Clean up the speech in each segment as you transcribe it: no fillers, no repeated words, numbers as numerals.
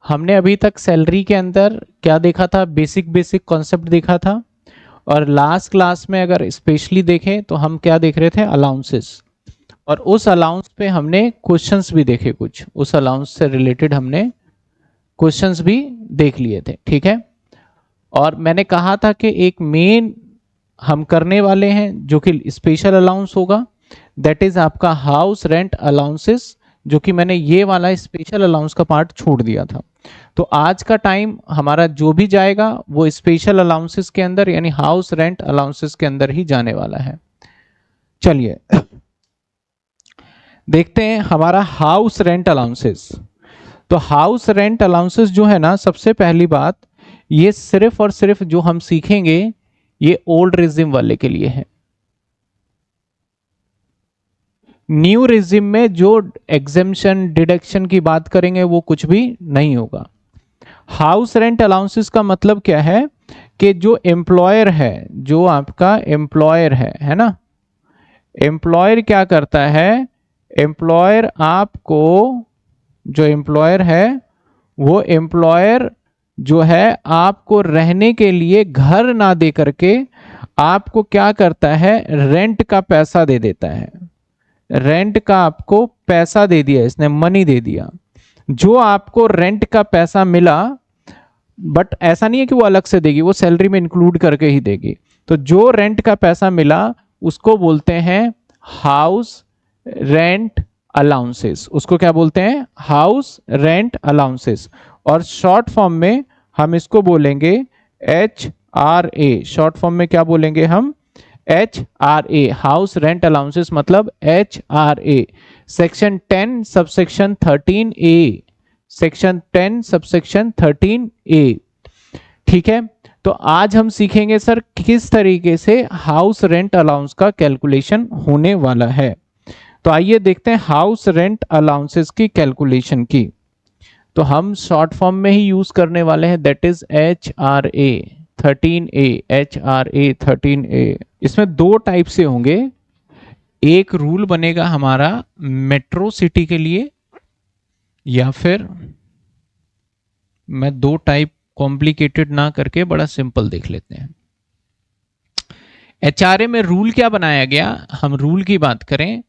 हमने अभी तक सैलरी के अंदर क्या देखा था, बेसिक बेसिक कॉन्सेप्ट देखा था, और लास्ट क्लास में अगर स्पेशली देखें तो हम क्या देख रहे थे, अलाउंसेस, और उस अलाउंस पे हमने क्वेश्चंस भी देखे, कुछ उस अलाउंस से रिलेटेड हमने क्वेश्चंस भी देख लिए थे, ठीक है। और मैंने कहा था कि एक मेन हम करने वाले हैं जो कि स्पेशल अलाउंस होगा, दैट इज आपका हाउस रेंट अलाउंसेस, जो कि मैंने ये वाला स्पेशल अलाउंस का पार्ट छोड़ दिया था। तो आज का टाइम हमारा जो भी जाएगा वो स्पेशल अलाउंसेस के अंदर यानी हाउस रेंट अलाउंसेस के अंदर ही जाने वाला है। चलिए देखते हैं हमारा हाउस रेंट अलाउंसेस। तो हाउस रेंट अलाउंसेस जो है ना, सबसे पहली बात, ये सिर्फ और सिर्फ जो हम सीखेंगे ये ओल्ड रेजिम वाले के लिए है। न्यू रेजिम में जो एग्जेम्पशन डिडक्शन की बात करेंगे वो कुछ भी नहीं होगा। हाउस रेंट अलाउंसेस का मतलब क्या है कि जो एम्प्लॉयर है, जो आपका एम्प्लॉयर है ना, एम्प्लॉयर क्या करता है, एम्प्लॉयर आपको, जो एम्प्लॉयर है वो एम्प्लॉयर जो है आपको रहने के लिए घर ना दे करके आपको क्या करता है, रेंट का पैसा दे देता है। रेंट का आपको पैसा दे दिया, इसने मनी दे दिया। जो आपको रेंट का पैसा मिला, बट ऐसा नहीं है कि वो अलग से देगी, वो सैलरी में इंक्लूड करके ही देगी। तो जो रेंट का पैसा मिला उसको बोलते हैं हाउस रेंट अलाउंसेस। उसको क्या बोलते हैं, हाउस रेंट अलाउंसेस। और शॉर्ट फॉर्म में हम इसको बोलेंगे HRA। शॉर्ट फॉर्म में क्या बोलेंगे हम, HRA, हाउस रेंट अलाउंसेस मतलब HRA। Section 10 subsection 13A, section 10 subsection 13A, ठीक है। तो आज हम सीखेंगे सर किस तरीके से हाउस रेंट अलाउंस का कैलकुलेशन होने वाला है। तो आइए देखते हैं हाउस रेंट अलाउंसेस की कैलकुलेशन की। तो हम शॉर्ट फॉर्म में ही यूज करने वाले हैं, that is HRA 13A, HRA 13A। इसमें दो टाइप से होंगे, एक रूल बनेगा हमारा मेट्रो सिटी के लिए, या फिर मैं दो टाइप कॉम्प्लिकेटेड ना करके बड़ा सिंपल देख लेते हैं। HRA में रूल क्या बनाया गया, हम रूल की बात करें,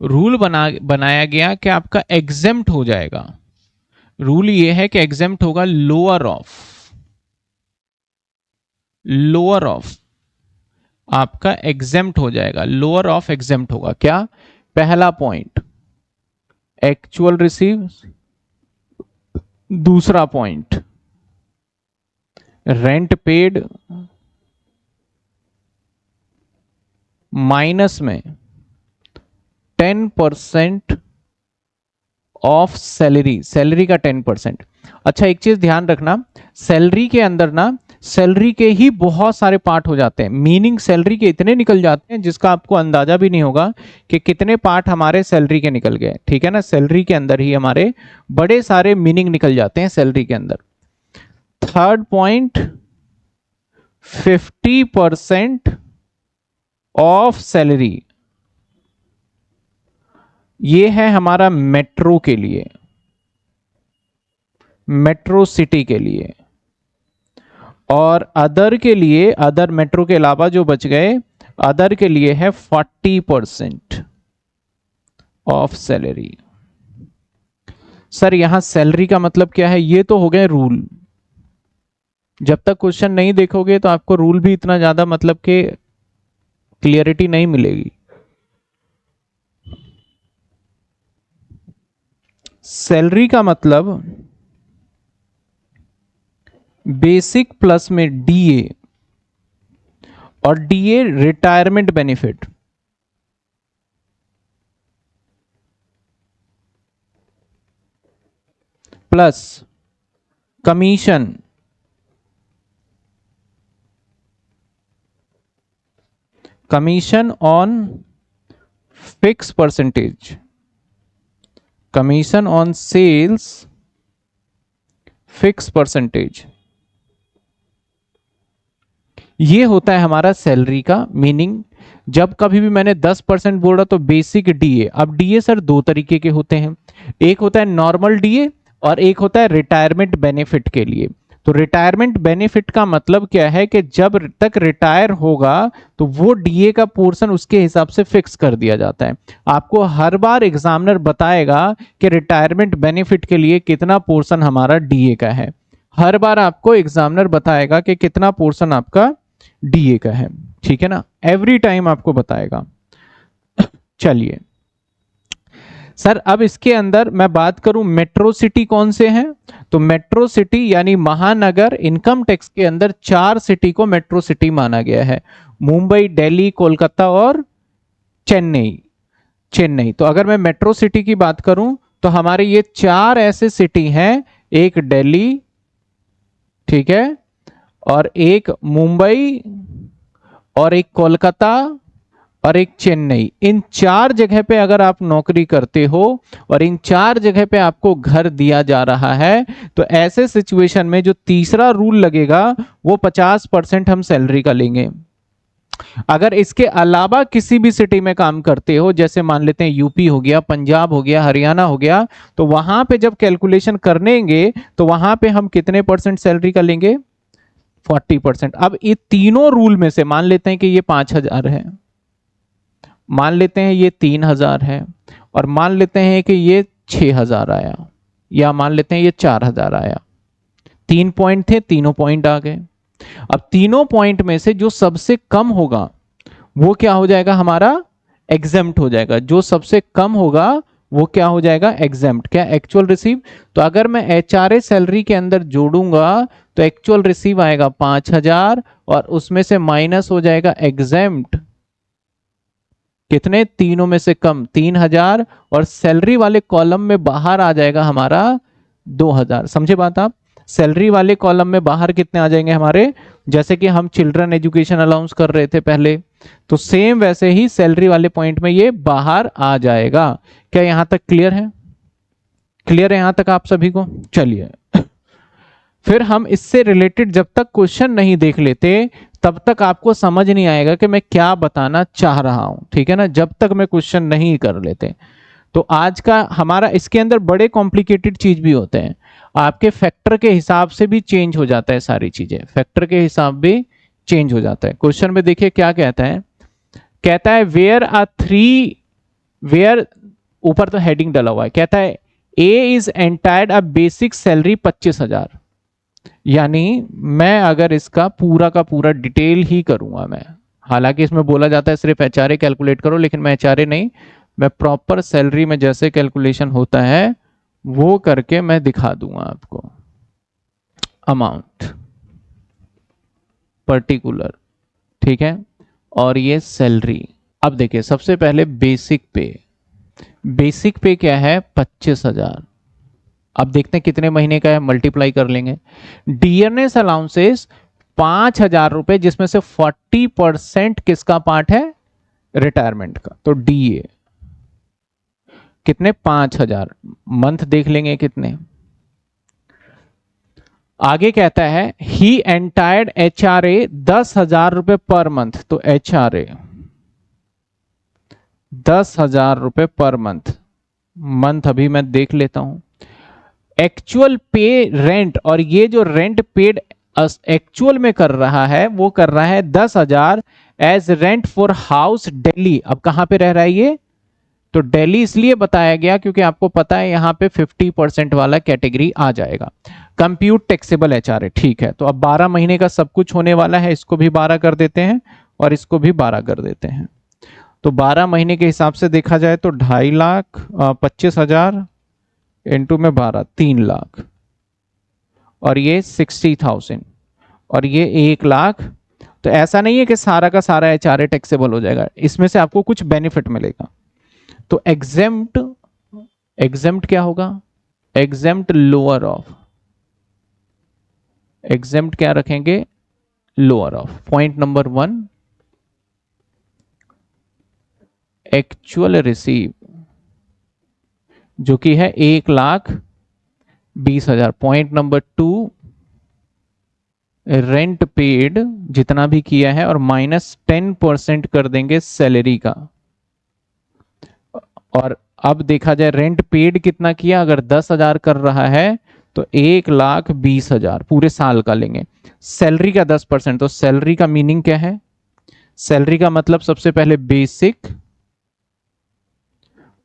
रूल बनाया गया कि आपका एग्जेम्प्ट हो जाएगा। रूल ये है कि एग्जेम्प्ट होगा लोअर ऑफ आपका एग्जेम्प्ट हो जाएगा, लोअर ऑफ एग्जेम्प्ट होगा। क्या, पहला पॉइंट एक्चुअल रिसीव, दूसरा पॉइंट रेंट पेड माइनस में 10% ऑफ सैलरी, सैलरी का 10%। अच्छा एक चीज ध्यान रखना, सैलरी के अंदर ना, सैलरी के ही बहुत सारे पार्ट हो जाते हैं, मीनिंग सैलरी के इतने निकल जाते हैं जिसका आपको अंदाजा भी नहीं होगा कि कितने पार्ट हमारे सैलरी के निकल गए, ठीक है ना। सैलरी के अंदर ही हमारे बड़े सारे मीनिंग निकल जाते हैं सैलरी के अंदर। थर्ड पॉइंट 50% ऑफ सैलरी, ये है हमारा मेट्रो के लिए, मेट्रो सिटी के लिए। और अदर के लिए, अदर मेट्रो के अलावा जो बच गए, अदर के लिए है 40% ऑफ सैलरी। सर यहां सैलरी का मतलब क्या है, ये तो हो गए रूल। जब तक क्वेश्चन नहीं देखोगे तो आपको रूल भी इतना ज्यादा मतलब के क्लियरिटी नहीं मिलेगी। सैलरी का मतलब बेसिक प्लस में DA, और DA retirement benefit, plus commission, commission on fix percentage, commission on sales fix percentage. ये होता है हमारा सैलरी का मीनिंग। जब कभी भी मैंने 10% बोला तो बेसिक DA, अब DA सर दो तरीके के होते हैं, एक होता है नॉर्मल DA और एक होता है रिटायरमेंट बेनिफिट के लिए। तो रिटायरमेंट बेनिफिट का मतलब क्या है कि जब तक रिटायर होगा तो वो डीए का पोर्शन उसके हिसाब से फिक्स कर दिया जाता है। आपको हर बार एग्जामिनर बताएगा कि रिटायरमेंट बेनिफिट के लिए कितना पोर्शन हमारा डीए का है। हर बार आपको एग्जामिनर बताएगा कि कितना पोर्शन आपका डीए का है, ठीक है ना, एवरी टाइम आपको बताएगा। चलिए सर, अब इसके अंदर मैं बात करूं मेट्रो सिटी कौन से हैं, तो मेट्रो सिटी यानी महानगर इनकम टैक्स के अंदर 4 सिटी को मेट्रो सिटी माना गया है, मुंबई, दिल्ली, कोलकाता और चेन्नई। चेन्नई, तो अगर मैं मेट्रो सिटी की बात करूं तो हमारे ये 4 ऐसे सिटी हैं, एक दिल्ली, ठीक है, और एक मुंबई, और एक कोलकाता, और एक चेन्नई। इन 4 जगह पे अगर आप नौकरी करते हो और इन 4 जगह पे आपको घर दिया जा रहा है, तो ऐसे सिचुएशन में जो तीसरा रूल लगेगा वो 50% हम सैलरी का लेंगे। अगर इसके अलावा किसी भी सिटी में काम करते हो, जैसे मान लेते हैं यूपी हो गया, पंजाब हो गया, हरियाणा हो गया, तो वहां पे जब कैलकुलेशन करेंगे तो वहां पे हम कितने परसेंट सैलरी का लेंगे, 40%। अब ये तीनों रूल में से मान लेते हैं कि ये 5,000 है, मान लेते हैं ये 3,000 है, और मान लेते हैं कि ये 6,000 आया, या मान लेते हैं ये 4,000 आया। 3 पॉइंट थे, तीनों पॉइंट आ गए। अब तीनों पॉइंट में से जो सबसे कम होगा वो क्या हो जाएगा, हमारा एग्जेम्प्ट हो जाएगा। जो सबसे कम होगा वो क्या हो जाएगा, एग्जेम्प्ट। क्या, एक्चुअल रिसीव। तो अगर मैं एचआरए सैलरी के अंदर जोड़ूंगा तो एक्चुअल रिसीव आएगा 5,000, और उसमें से माइनस हो जाएगा एग्जेम्प्ट कितने, तीनों में से कम 3,000, और सैलरी वाले कॉलम में बाहर आ जाएगा हमारा 2,000। समझे बात आप, सैलरी वाले कॉलम में बाहर कितने आ जाएंगे हमारे, जैसे कि हम चिल्ड्रन एजुकेशन अलाउंस कर रहे थे पहले, तो सेम वैसे ही सैलरी वाले पॉइंट में ये बाहर आ जाएगा। क्या यहां तक क्लियर है, क्लियर है यहां तक आप सभी को। चलिए फिर हम इससे रिलेटेड जब तक क्वेश्चन नहीं देख लेते तब तक आपको समझ नहीं आएगा कि मैं क्या बताना चाह रहा हूं, ठीक है ना, जब तक मैं क्वेश्चन नहीं कर लेते। तो आज का हमारा इसके अंदर बड़े कॉम्प्लिकेटेड चीज भी होते हैं, आपके फैक्टर के हिसाब से भी चेंज हो जाता है, सारी चीजें फैक्टर के हिसाब भी चेंज हो जाता है। क्वेश्चन में देखिए क्या कहता है, कहता है वेयर आ थ्री, वेयर, ऊपर तो हेडिंग डला हुआ है, कहता है ए इज एंटायर्ड अ बेसिक सैलरी 25,000। यानी मैं अगर इसका पूरा का पूरा डिटेल ही करूंगा मैं, हालांकि इसमें बोला जाता है सिर्फ एचआरए कैलकुलेट करो, लेकिन मैं एचआरए नहीं, मैं प्रॉपर सैलरी में जैसे कैलकुलेशन होता है वो करके मैं दिखा दूंगा आपको। अमाउंट पर्टिकुलर, ठीक है, और ये सैलरी। अब देखिए सबसे पहले बेसिक पे, बेसिक पे क्या है 25,000। अब देखते हैं कितने महीने का है, मल्टीप्लाई कर लेंगे। डियरनेस अलाउंसेस 5,000 रुपए, जिसमें से 40% किसका पार्ट है, रिटायरमेंट का, तो डीए कितने, 5,000। मंथ देख लेंगे कितने। आगे कहता है ही एंटायर्ड एचआरए 10,000 रुपए पर मंथ, तो एचआरए 10,000 रुपए पर मंथ, मंथ अभी मैं देख लेता हूं। एक्चुअल पे रेंट, और ये जो रेंट पेड एक्चुअल में कर रहा है वो कर रहा है 10,000 as rent for house Delhi. अब कहां पे रह रहा है ये, तो दिल्ली इसलिए बताया गया क्योंकि आपको पता है यहां पे 50% वाला कैटेगरी आ जाएगा। कंप्यूट टैक्सेबल एचआरए, ठीक है, तो अब 12 महीने का सब कुछ होने वाला है, इसको भी 12 कर देते हैं और इसको भी 12 कर देते हैं। तो 12 महीने के हिसाब से देखा जाए तो 2.5 लाख 25,000 इंटू में 12, 3 लाख, और ये 60,000, और ये 1 लाख। तो ऐसा नहीं है कि सारा का सारा एचआरए टैक्सेबल हो जाएगा, इसमें से आपको कुछ बेनिफिट मिलेगा। तो एग्जेम्प्ट, एग्जेम्प्ट क्या होगा, एग्जेम्प्ट लोअर ऑफ, एग्जेम्प्ट क्या रखेंगे, lower of. Point number 1, actual receive जो कि है 1,20,000। पॉइंट नंबर 2, रेंट पेड जितना भी किया है और माइनस 10% कर देंगे सैलरी का, और अब देखा जाए रेंट पेड कितना किया, अगर 10,000 कर रहा है तो 1,20,000 पूरे साल का लेंगे। सैलरी का 10%, तो सैलरी का मीनिंग क्या है? सैलरी का मतलब सबसे पहले बेसिक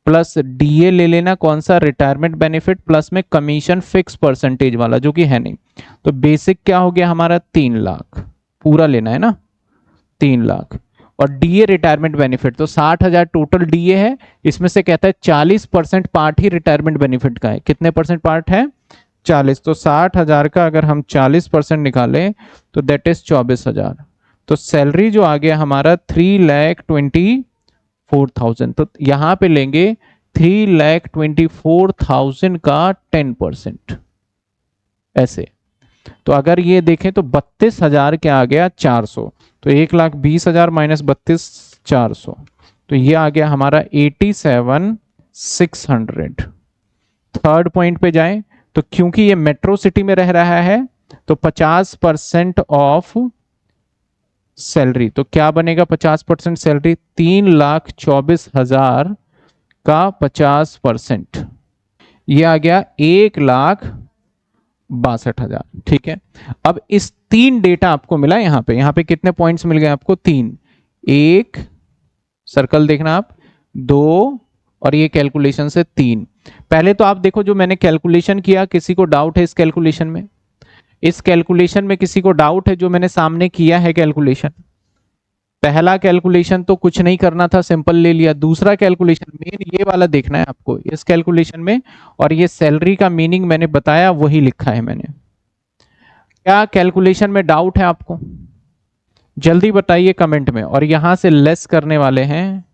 प्लस डीए ले लेना, कौन सा? रिटायरमेंट बेनिफिट, प्लस में कमीशन फिक्स परसेंटेज वाला जो कि है नहीं। तो बेसिक क्या हो गया हमारा? 3 लाख पूरा लेना है ना, 3 लाख। और डीए रिटायरमेंट बेनिफिट तो 60,000 टोटल डीए है, इसमें से कहता है 40% पार्ट ही रिटायरमेंट बेनिफिट का है। कितने परसेंट पार्ट है? 40। तो 60,000 का अगर हम 40% निकालें तो दैट इज 24,000। तो सैलरी जो आ गया हमारा 3,24,000। तो यहां पे लेंगे 3,24,000 का 10%, ऐसे। तो अगर ये देखें तो 32,000 क्या आ गया? 400। तो 1,20,000 माइनस 32,400, तो ये आ गया हमारा 87,600। थर्ड पॉइंट पे जाएं तो क्योंकि ये मेट्रो सिटी में रह रहा है तो 50% ऑफ सैलरी, तो क्या बनेगा 50% सैलरी? 3,24,000 का 50%, ये आ गया 1,62,000। ठीक है। अब इस 3 डेटा आपको मिला यहां पे कितने पॉइंट्स मिल गए आपको? 3। एक सर्कल देखना आप, 2, और ये कैलकुलेशन से 3। पहले तो आप देखो जो मैंने कैलकुलेशन किया, किसी को डाउट है इस कैलकुलेशन में? इस कैलकुलेशन में किसी को डाउट है जो मैंने सामने किया है कैलकुलेशन? पहला कैलकुलेशन तो कुछ नहीं करना था, सिंपल ले लिया। दूसरा कैलकुलेशन मेन ये वाला देखना है आपको इस कैलकुलेशन में, और ये सैलरी का मीनिंग मैंने बताया वही लिखा है मैंने। क्या कैलकुलेशन में डाउट है आपको? जल्दी बताइए कमेंट में। और यहां से लेस करने वाले हैं,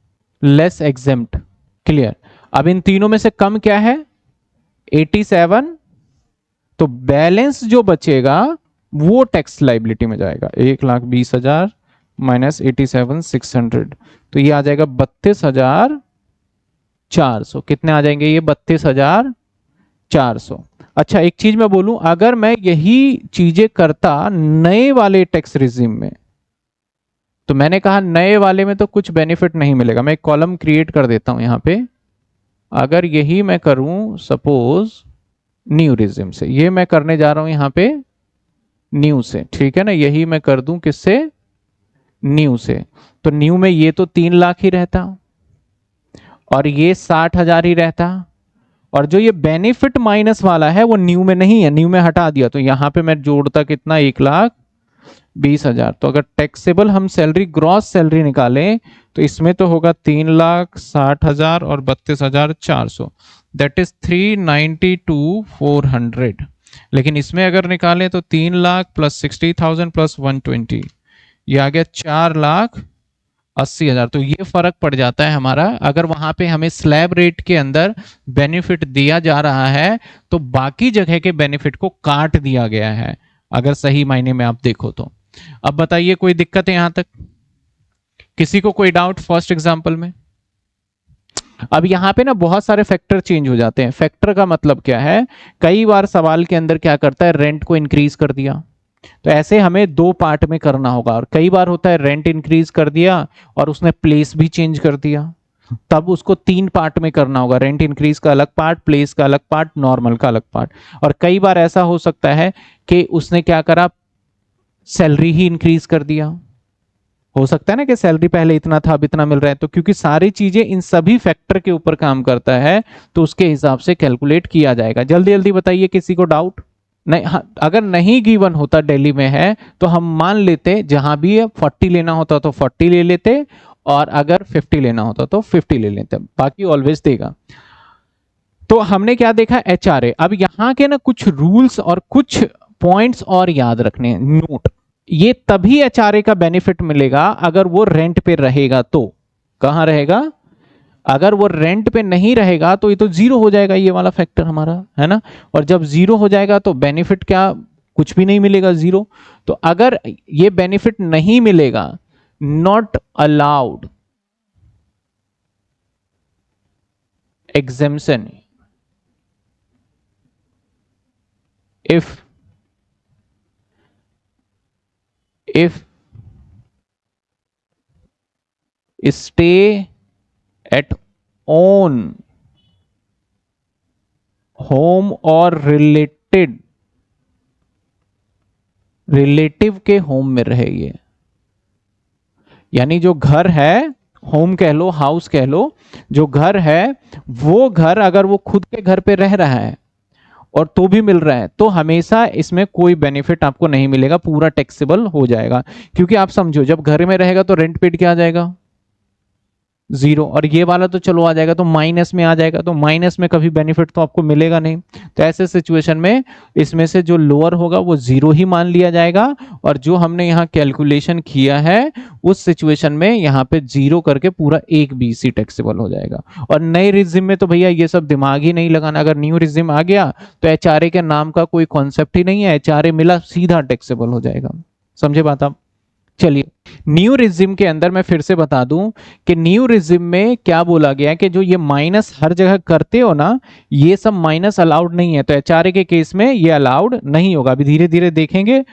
लेस एग्जेम्प्ट। क्लियर? अब इन तीनों में से कम क्या है? 87। तो बैलेंस जो बचेगा वो टैक्स लाइबिलिटी में जाएगा। 1,20,000 माइनस 87,600, तो ये आ जाएगा 32,400। कितने आ जाएंगे ये? 32,400। अच्छा एक चीज मैं बोलूं, अगर मैं यही चीजें करता नए वाले टैक्स रिजीम में, तो मैंने कहा नए वाले में तो कुछ बेनिफिट नहीं मिलेगा। मैं एक कॉलम क्रिएट कर देता हूं यहां पे। अगर यही मैं करूं सपोज न्यू रिज्यूम से, ये मैं करने जा रहा हूं यहां पे न्यू से, ठीक है ना, यही मैं कर दूं किससे? न्यू से। तो न्यू में ये तो 3 लाख ही रहता और ये 60,000 ही रहता, और जो ये बेनिफिट माइनस वाला है वो न्यू में नहीं है, न्यू में हटा दिया। तो यहां पे मैं जोड़ता कितना? 1,20,000। तो अगर टैक्सेबल हम सैलरी ग्रॉस सैलरी निकालें तो इसमें तो होगा 3,60,000 और 32,400, दैट इज 3,92,400। लेकिन इसमें अगर निकालें तो 3 लाख प्लस 60,000 प्लस 120, ये आ गया 4,80,000। तो ये फर्क पड़ जाता है हमारा। अगर वहां पे हमें स्लैब रेट के अंदर बेनिफिट दिया जा रहा है तो बाकी जगह के बेनिफिट को काट दिया गया है, अगर सही मायने में आप देखो तो। अब बताइए कोई दिक्कत है यहां तक? किसी को कोई डाउट फर्स्ट एग्जांपल में? अब यहां पे ना बहुत सारे फैक्टर चेंज हो जाते हैं। फैक्टर का मतलब क्या है? कई बार सवाल के अंदर क्या करता है, रेंट को इंक्रीज कर दिया, तो ऐसे हमें 2 पार्ट में करना होगा। और कई बार होता है रेंट इंक्रीज कर दिया और उसने प्लेस भी चेंज कर दिया, तब उसको 3 पार्ट में करना होगा। रेंट इंक्रीज का अलग पार्ट, प्लेस का अलग पार्ट, नॉर्मल का अलग पार्ट। और कई बार ऐसा हो सकता है कि उसने क्या करा, सैलरी ही इंक्रीज कर दिया। हो सकता है ना कि सैलरी पहले इतना था अब इतना मिल रहा है, तो क्योंकि सारी चीजें इन सभी फैक्टर के ऊपर काम करता है तो उसके हिसाब से कैलकुलेट किया जाएगा। जल्दी जल्दी बताइए किसी को डाउट? नहीं, हाँ, अगर नहीं गिवन होता दिल्ली में है तो हम मान लेते जहां भी 40 लेना होता तो 40 ले लेते, और अगर 50 लेना होता तो 50 ले लेते, बाकी ऑलवेज देगा। तो हमने क्या देखा? एचआरए। अब यहाँ के ना कुछ रूल्स और कुछ पॉइंट्स और याद रखने हैं, नोट। ये तभी एचआरए का बेनिफिट मिलेगा अगर वो रेंट पे रहेगा। तो कहां रहेगा? अगर वो रेंट पे नहीं रहेगा तो ये तो जीरो हो जाएगा, ये वाला फैक्टर हमारा, है ना। और जब जीरो हो जाएगा तो बेनिफिट क्या? कुछ भी नहीं मिलेगा, जीरो। तो अगर ये बेनिफिट नहीं मिलेगा, not allowed exemption if stay at own home और रिलेटिव के होम में रहे ये, यानी जो घर है, होम कह लो हाउस कह लो, जो घर है वो घर अगर वो खुद के घर पे रह रहा है और तो भी मिल रहा है तो हमेशा इसमें कोई बेनिफिट आपको नहीं मिलेगा, पूरा टैक्सेबल हो जाएगा। क्योंकि आप समझो जब घर में रहेगा तो रेंट पेड क्या आ जाएगा, जीरो, और ये वाला तो चलो आ जाएगा तो माइनस में आ जाएगा, तो माइनस में कभी बेनिफिट तो आपको मिलेगा नहीं। तो ऐसे सिचुएशन में इसमें से जो लोअर होगा वो जीरो ही मान लिया जाएगा, और जो हमने यहाँ कैलकुलेशन किया है उस सिचुएशन में यहाँ पे जीरो करके पूरा एक बीसी टैक्सेबल हो जाएगा। और नए रिजिम में तो भैया ये सब दिमाग ही नहीं लगाना, अगर न्यू रिजिम आ गया तो एचआरए के नाम का कोई कॉन्सेप्ट ही नहीं है, एचआरए मिला सीधा टैक्सेबल हो जाएगा। समझे बात आप? चलिए, न्यू रिजिम के अंदर मैं फिर से बता दूं कि न्यू रिजिम में क्या बोला गया है कि जो ये माइनस हर जगह करते हो ना, ये सब माइनस अलाउड नहीं है, तो एचआरए के केस में ये अलाउड नहीं होगा, अभी धीरे धीरे देखेंगे